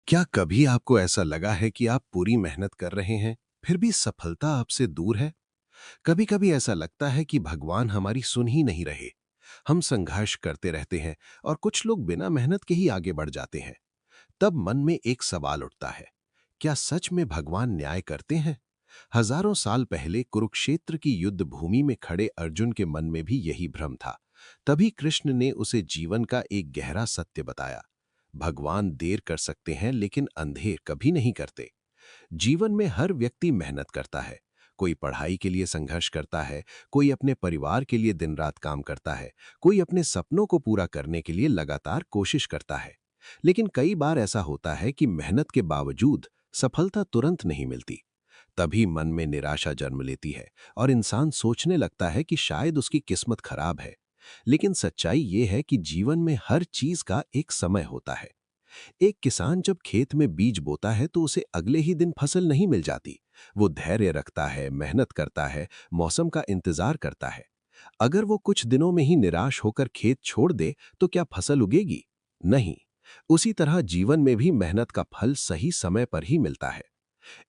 क्या कभी आपको ऐसा लगा है कि आप पूरी मेहनत कर रहे हैं, फिर भी सफलता आपसे दूर है? कभी-कभी ऐसा लगता है कि भगवान हमारी सुन ही नहीं रहे। हम संघर्ष करते रहते हैं और कुछ लोग बिना मेहनत के ही आगे बढ़ जाते हैं। तब मन में एक सवाल उठता है, क्या सच में भगवान न्याय करते हैं? हजारों साल पहले कुरुक्षेत्र की युद्ध भूमि में खड़े अर्जुन के मन में भी यही भ्रम था। तभी कृष्ण ने उसे जीवन का एक गहरा सत्य बताया। भगवान देर कर सकते हैं लेकिन अंधेर कभी नहीं करते। जीवन में हर व्यक्ति मेहनत करता है। कोई पढ़ाई के लिए संघर्ष करता है, कोई अपने परिवार के लिए दिन रात काम करता है, कोई अपने सपनों को पूरा करने के लिए लगातार कोशिश करता है। लेकिन कई बार ऐसा होता है कि मेहनत के बावजूद सफलता तुरंत नहीं मिलती। तभी मन में निराशा जन्म लेती है और इंसान सोचने लगता है कि शायद उसकी किस्मत खराब है। लेकिन सच्चाई ये है कि जीवन में हर चीज का एक समय होता है। एक किसान जब खेत में बीज बोता है तो उसे अगले ही दिन फसल नहीं मिल जाती। वो धैर्य रखता है, मेहनत करता है, मौसम का इंतजार करता है। अगर वो कुछ दिनों में ही निराश होकर खेत छोड़ दे तो क्या फसल उगेगी? नहीं। उसी तरह जीवन में भी मेहनत का फल सही समय पर ही मिलता है।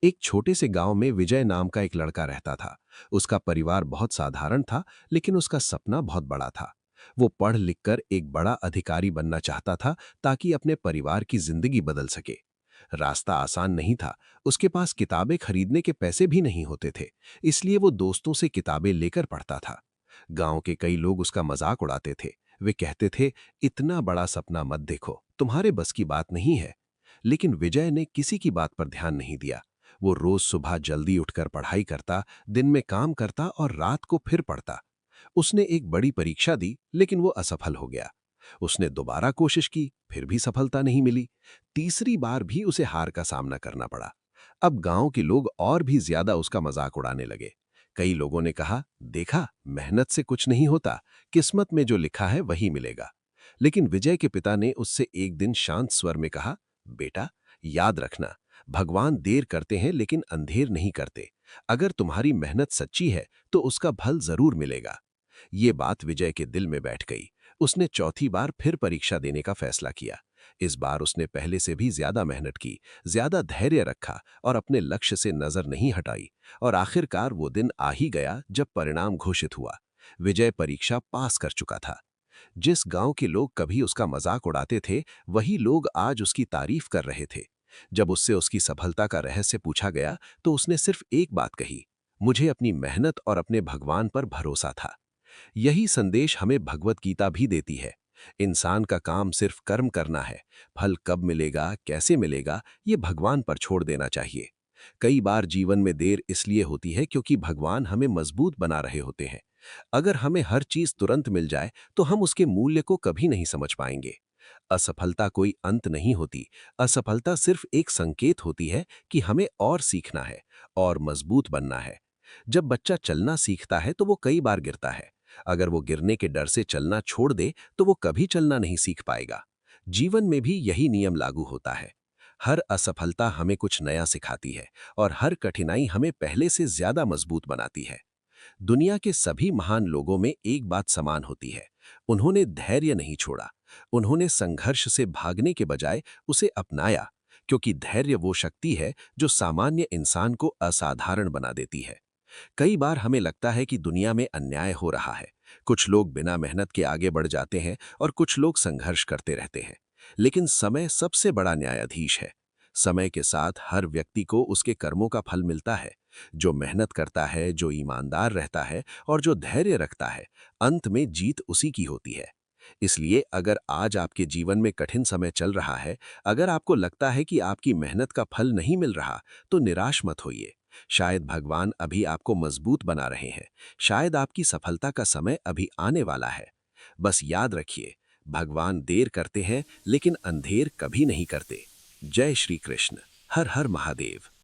एक छोटे से गांव में विजय नाम का एक लड़का रहता था। उसका परिवार बहुत साधारण था, लेकिन उसका सपना बहुत बड़ा था। वो पढ़ लिखकर एक बड़ा अधिकारी बनना चाहता था ताकि अपने परिवार की जिंदगी बदल सके। रास्ता आसान नहीं था। उसके पास किताबें खरीदने के पैसे भी नहीं होते थे, इसलिए वो दोस्तों से किताबें लेकर पढ़ता था। गांव के कई लोग उसका मजाक उड़ाते थे। वे कहते थे, इतना बड़ा सपना मत देखो, तुम्हारे बस की बात नहीं है। लेकिन विजय ने किसी की बात पर ध्यान नहीं दिया। वो रोज सुबह जल्दी उठकर पढ़ाई करता, दिन में काम करता और रात को फिर पढ़ता। उसने एक बड़ी परीक्षा दी, लेकिन वो असफल हो गया। उसने दोबारा कोशिश की, फिर भी सफलता नहीं मिली। तीसरी बार भी उसे हार का सामना करना पड़ा। अब गांव के लोग और भी ज्यादा उसका मजाक उड़ाने लगे। कई लोगों ने कहा, देखा, मेहनत से कुछ नहीं होता, किस्मत में जो लिखा है वही मिलेगा। लेकिन विजय के पिता ने उससे एक दिन शांत स्वर में कहा, बेटा, याद रखना, भगवान देर करते हैं लेकिन अंधेर नहीं करते। अगर तुम्हारी मेहनत सच्ची है तो उसका फल जरूर मिलेगा। ये बात विजय के दिल में बैठ गई। उसने चौथी बार फिर परीक्षा देने का फैसला किया। इस बार उसने पहले से भी ज्यादा मेहनत की, ज्यादा धैर्य रखा और अपने लक्ष्य से नजर नहीं हटाई। और आखिरकार वो दिन आ ही गया जब परिणाम घोषित हुआ। विजय परीक्षा पास कर चुका था। जिस गांव के लोग कभी उसका मजाक उड़ाते थे, वही लोग आज उसकी तारीफ कर रहे थे। जब उससे उसकी सफलता का रहस्य पूछा गया तो उसने सिर्फ एक बात कही, मुझे अपनी मेहनत और अपने भगवान पर भरोसा था। यही संदेश हमें भगवत गीता भी देती है। इंसान का काम सिर्फ कर्म करना है। फल कब मिलेगा, कैसे मिलेगा, ये भगवान पर छोड़ देना चाहिए। कई बार जीवन में देर इसलिए होती है क्योंकि भगवान हमें मजबूत बना रहे होते हैं। अगर हमें हर चीज तुरंत मिल जाए तो हम उसके मूल्य को कभी नहीं समझ पाएंगे। असफलता कोई अंत नहीं होती। असफलता सिर्फ एक संकेत होती है कि हमें और सीखना है और मजबूत बनना है। जब बच्चा चलना सीखता है तो वो कई बार गिरता है। अगर वो गिरने के डर से चलना छोड़ दे तो वो कभी चलना नहीं सीख पाएगा। जीवन में भी यही नियम लागू होता है। हर असफलता हमें कुछ नया सिखाती है और हर कठिनाई हमें पहले से ज्यादा मजबूत बनाती है। दुनिया के सभी महान लोगों में एक बात समान होती है, उन्होंने धैर्य नहीं छोड़ा। उन्होंने संघर्ष से भागने के बजाय उसे अपनाया, क्योंकि धैर्य वो शक्ति है जो सामान्य इंसान को असाधारण बना देती है। कई बार हमें लगता है कि दुनिया में अन्याय हो रहा है। कुछ लोग बिना मेहनत के आगे बढ़ जाते हैं और कुछ लोग संघर्ष करते रहते हैं। लेकिन समय सबसे बड़ा न्यायाधीश है। समय के साथ हर व्यक्ति को उसके कर्मों का फल मिलता है। जो मेहनत करता है, जो ईमानदार रहता है और जो धैर्य रखता है, अंत में जीत उसी की होती है। इसलिए अगर आज आपके जीवन में कठिन समय चल रहा है, अगर आपको लगता है कि आपकी मेहनत का फल नहीं मिल रहा, तो निराश मत होइए। शायद भगवान अभी आपको मजबूत बना रहे हैं। शायद आपकी सफलता का समय अभी आने वाला है। बस याद रखिए, भगवान देर करते हैं लेकिन अंधेर कभी नहीं करते। जय श्री कृष्ण। हर हर महादेव।